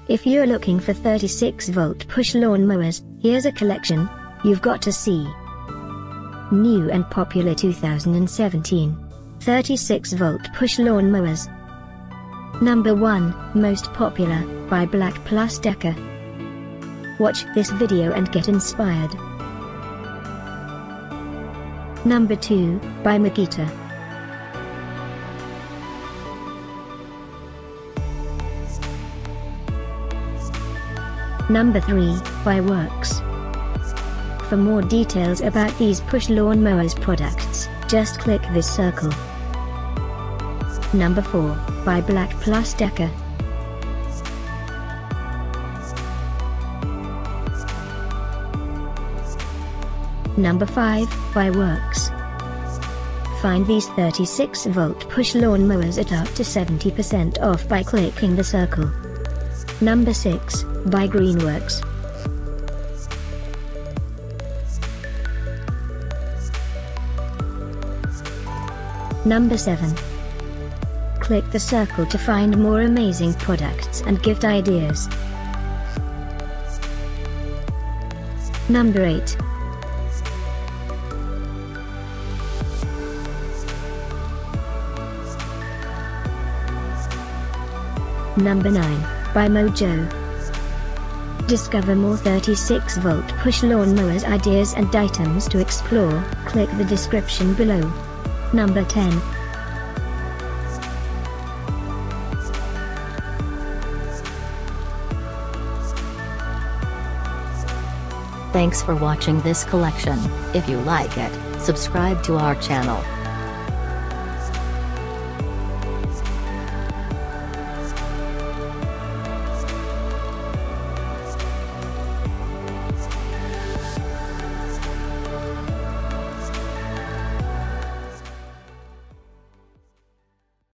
If you're looking for 36-volt push lawn mowers, here's a collection you've got to see. New and popular 2017 36-volt push lawn mowers. Number 1, most popular, by BLACK+DECKER. Watch this video and get inspired. Number 2, by Makita. Number 3, by Worx. For more details about these push lawn mowers products, just click this circle. Number 4, by BLACK+DECKER. Number 5, by Worx. Find these 36-volt push lawn mowers at up to 70% off by clicking the circle. Number 6, by GreenWorks. Number 7. Click the circle to find more amazing products and gift ideas. Number 8. Number 9, by Mojo. Discover more 36-volt push lawn mowers ideas and items to explore, click the description below. Number 10. Thanks for watching this collection. If you like it, subscribe to our channel.